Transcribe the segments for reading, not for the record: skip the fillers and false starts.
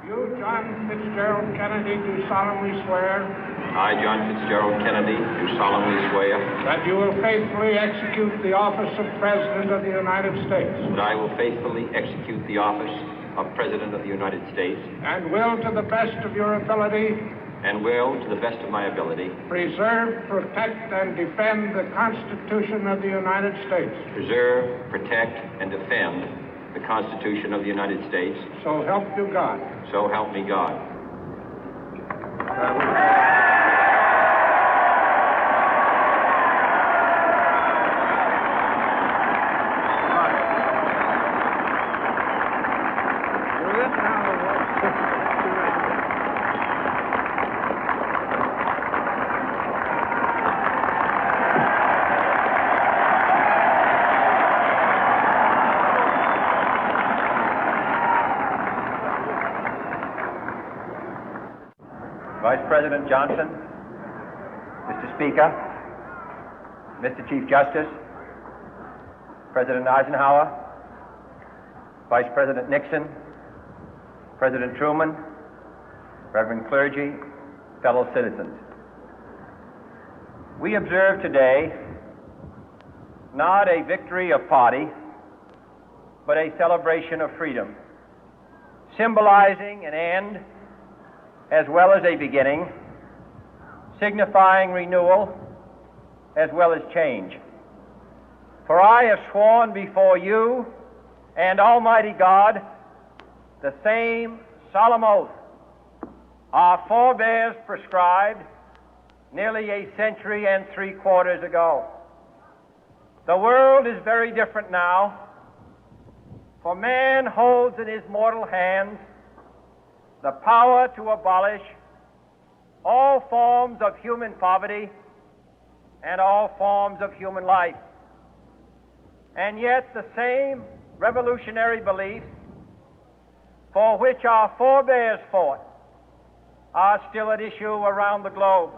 You, John Fitzgerald Kennedy, do solemnly swear I, John Fitzgerald Kennedy, do solemnly swear that you will faithfully execute the office of President of the United States that I will faithfully execute the office of President of the United States and will, to the best of your ability, and will, to the best of my ability, preserve, protect, and defend the Constitution of the United States. preserve, protect, and defend the Constitution of the United States. So help you God. So help me God. Vice President Johnson, Mr. Speaker, Mr. Chief Justice, President Eisenhower, Vice President Nixon, President Truman, Reverend clergy, fellow citizens. We observe today not a victory of party, but a celebration of freedom, symbolizing an end as well as a beginning, signifying renewal as well as change. For I have sworn before you and Almighty God the same solemn oath our forebears prescribed nearly a century and 3/4 ago. The world is very different now, for man holds in his mortal hands the power to abolish all forms of human poverty and all forms of human life. And yet the same revolutionary beliefs for which our forebears fought are still at issue around the globe.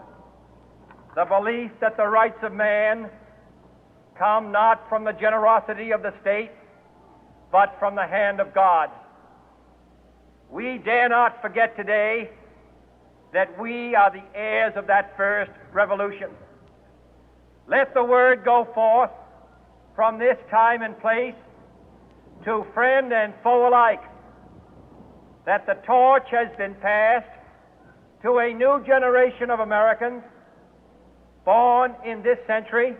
The belief that the rights of man come not from the generosity of the state, but from the hand of God. We dare not forget today that we are the heirs of that first revolution. Let the word go forth from this time and place to friend and foe alike that the torch has been passed to a new generation of Americans born in this century,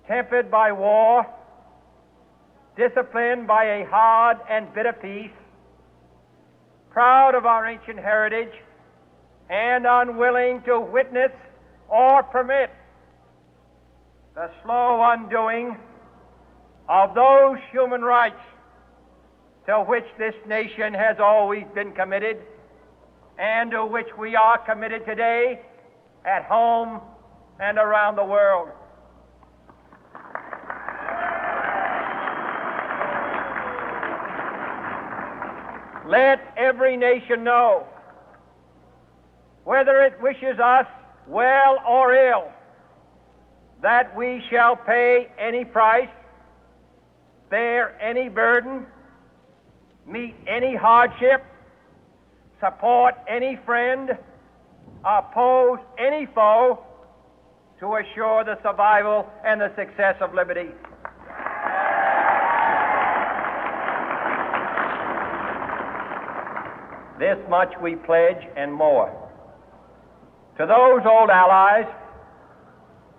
tempered by war, disciplined by a hard and bitter peace, proud of our ancient heritage, and unwilling to witness or permit the slow undoing of those human rights to which this nation has always been committed and to which we are committed today at home and around the world. Let every nation know, whether it wishes us well or ill, that we shall pay any price, bear any burden, meet any hardship, support any friend, oppose any foe to assure the survival and the success of liberty. This much we pledge and more. To those old allies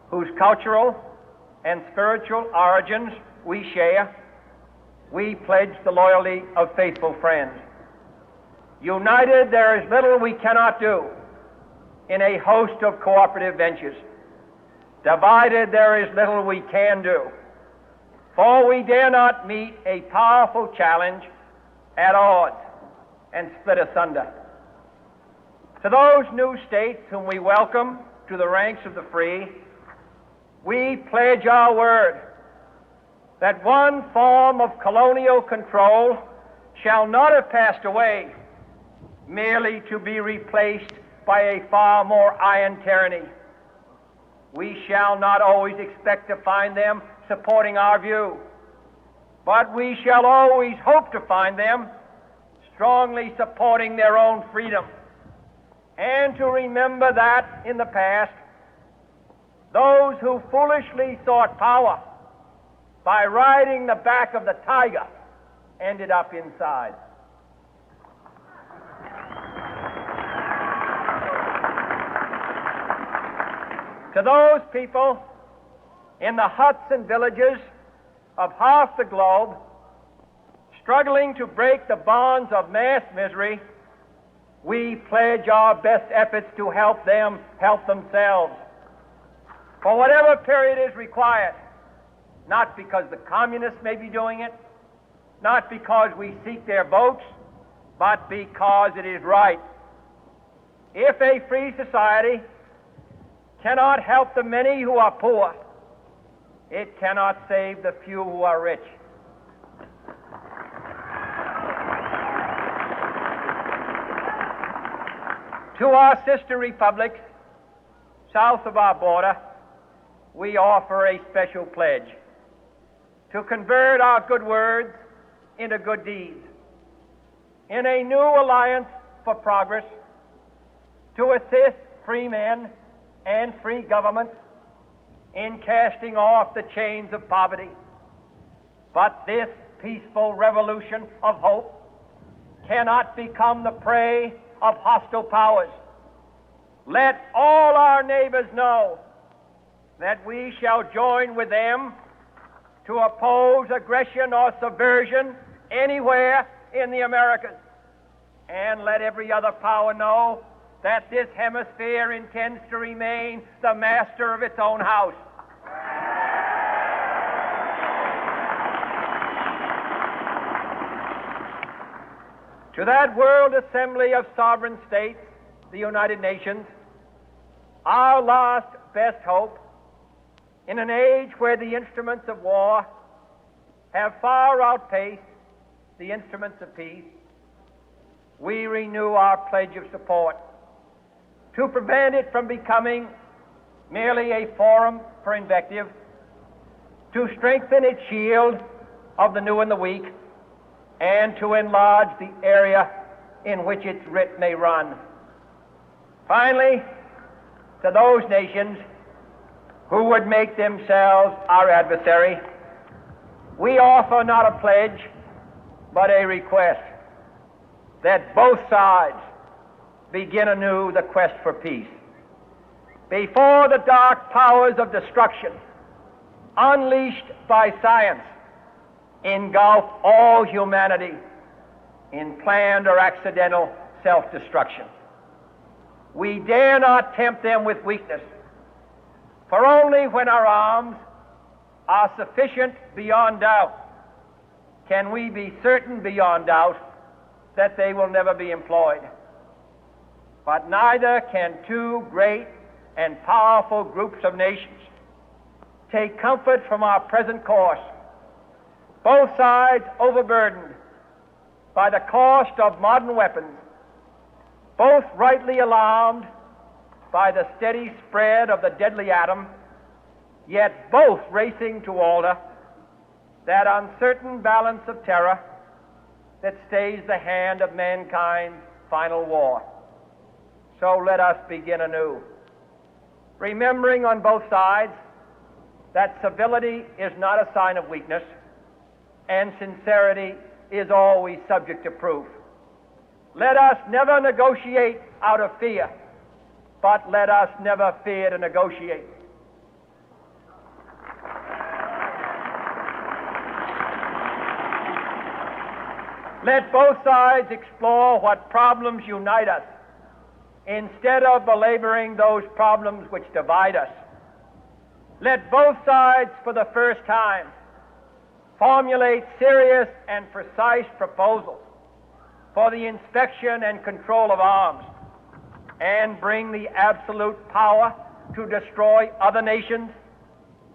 whose cultural and spiritual origins we share, we pledge the loyalty of faithful friends. United, there is little we cannot do in a host of cooperative ventures. Divided, there is little we can do, for we dare not meet a powerful challenge at odds and split asunder. To those new states whom we welcome to the ranks of the free, we pledge our word that one form of colonial control shall not have passed away, merely to be replaced by a far more iron tyranny. We shall not always expect to find them supporting our view, but we shall always hope to find them strongly supporting their own freedom, and to remember that in the past, those who foolishly sought power by riding the back of the tiger ended up inside. To those people in the huts and villages of half the globe struggling to break the bonds of mass misery, we pledge our best efforts to help them help themselves for whatever period is required, not because the communists may be doing it, not because we seek their votes, but because it is right. If a free society cannot help the many who are poor, it cannot save the few who are rich. To our sister republics south of our border, we offer a special pledge to convert our good words into good deeds, in a new alliance for progress, to assist free men and free governments in casting off the chains of poverty. But this peaceful revolution of hope cannot become the prey of hostile powers. Let all our neighbors know that we shall join with them to oppose aggression or subversion anywhere in the Americas. And let every other power know that this hemisphere intends to remain the master of its own house. To that World Assembly of Sovereign States, the United Nations, our last best hope, in an age where the instruments of war have far outpaced the instruments of peace, we renew our pledge of support to prevent it from becoming merely a forum for invective, to strengthen its shield of the new and the weak, and to enlarge the area in which its writ may run. Finally, to those nations who would make themselves our adversary, we offer not a pledge, but a request that both sides begin anew the quest for peace. Before the dark powers of destruction, unleashed by science, engulf all humanity in planned or accidental self-destruction, we dare not tempt them with weakness, for only when our arms are sufficient beyond doubt can we be certain beyond doubt that they will never be employed. But neither can two great and powerful groups of nations take comfort from our present course, both sides overburdened by the cost of modern weapons, both rightly alarmed by the steady spread of the deadly atom, yet both racing to alter that uncertain balance of terror that stays the hand of mankind's final war. So let us begin anew, remembering on both sides that civility is not a sign of weakness, and sincerity is always subject to proof. Let us never negotiate out of fear, but let us never fear to negotiate. Let both sides explore what problems unite us, instead of belaboring those problems which divide us. Let both sides, for the first time, formulate serious and precise proposals for the inspection and control of arms, and bring the absolute power to destroy other nations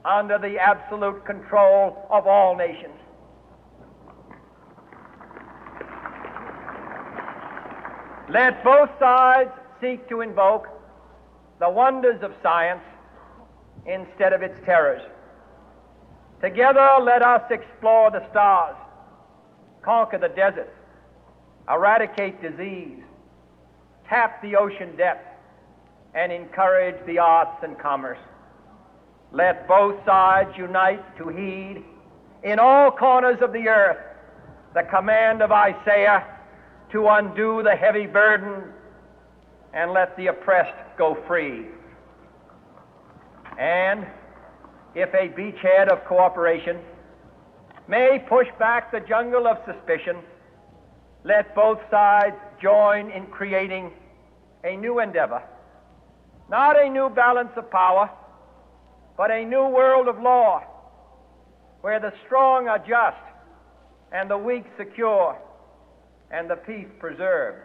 under the absolute control of all nations. Let both sides seek to invoke the wonders of science instead of its terrors. Together, let us explore the stars, conquer the deserts, eradicate disease, tap the ocean depth, and encourage the arts and commerce. Let both sides unite to heed in all corners of the earth the command of Isaiah to undo the heavy burden and let the oppressed go free. And if a beachhead of cooperation may push back the jungle of suspicion, let both sides join in creating a new endeavor, not a new balance of power, but a new world of law, where the strong are just and the weak secure and the peace preserved.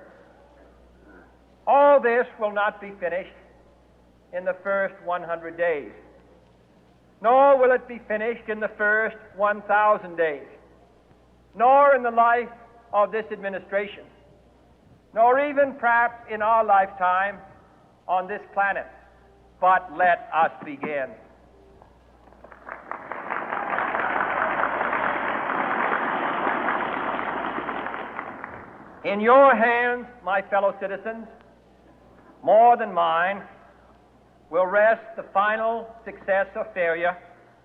All this will not be finished in the first 100 days, nor will it be finished in the first 1,000 days, nor in the life of this administration, nor even perhaps in our lifetime on this planet. But let us begin. In your hands, my fellow citizens, more than mine, will rest the final success or failure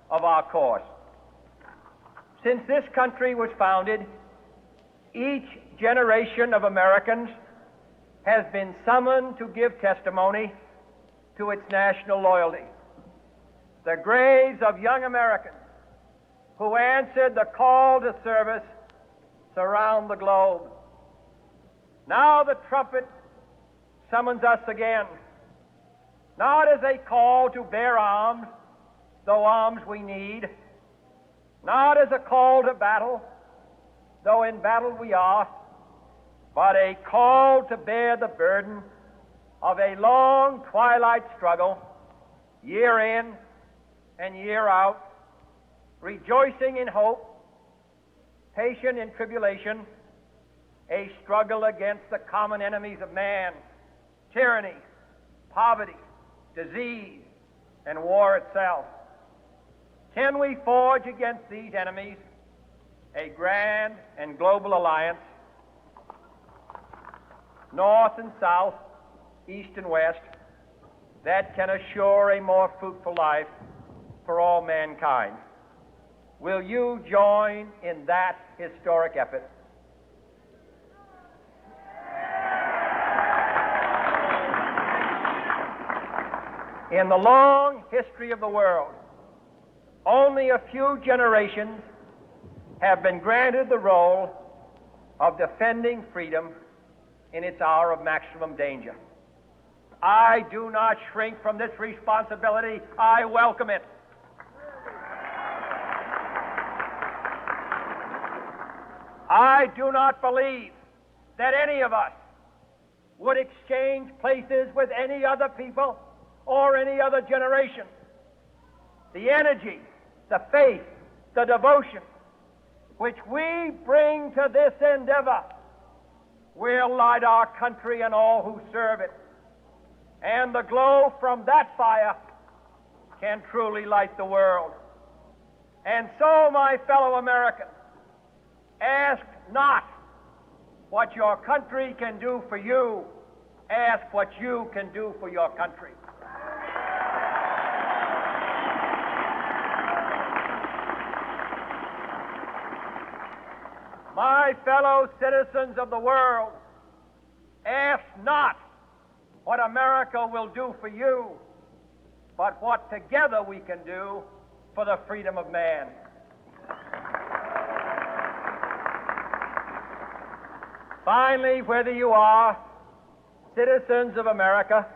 of our course. Since this country was founded, each generation of Americans has been summoned to give testimony to its national loyalty. The graves of young Americans who answered the call to service surround the globe. Now the trumpet summons us again, not as a call to bear arms, though arms we need, not as a call to battle, though in battle we are, but a call to bear the burden of a long twilight struggle, year in and year out, rejoicing in hope, patient in tribulation, a struggle against the common enemies of man, tyranny, poverty, disease, and war itself. Can we forge against these enemies a grand and global alliance, north and south, east and west, that can assure a more fruitful life for all mankind? Will you join in that historic effort? In the long history of the world, only a few generations have been granted the role of defending freedom in its hour of maximum danger. I do not shrink from this responsibility. I welcome it. I do not believe that any of us would exchange places with any other people or any other generation. The energy, the faith, the devotion which we bring to this endeavor will light our country and all who serve it. And the glow from that fire can truly light the world. And so, my fellow Americans, ask not what your country can do for you, ask what you can do for your country. My fellow citizens of the world, ask not what America will do for you, but what together we can do for the freedom of man. Finally, whether you are citizens of America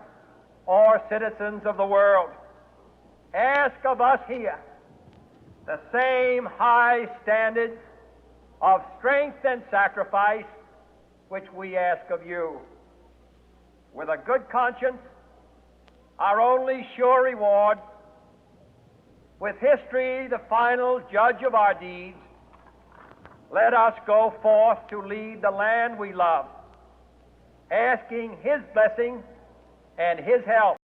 or citizens of the world, ask of us here the same high standards of strength and sacrifice which we ask of you. With a good conscience, our only sure reward, with history the final judge of our deeds, let us go forth to lead the land we love, asking His blessing and His help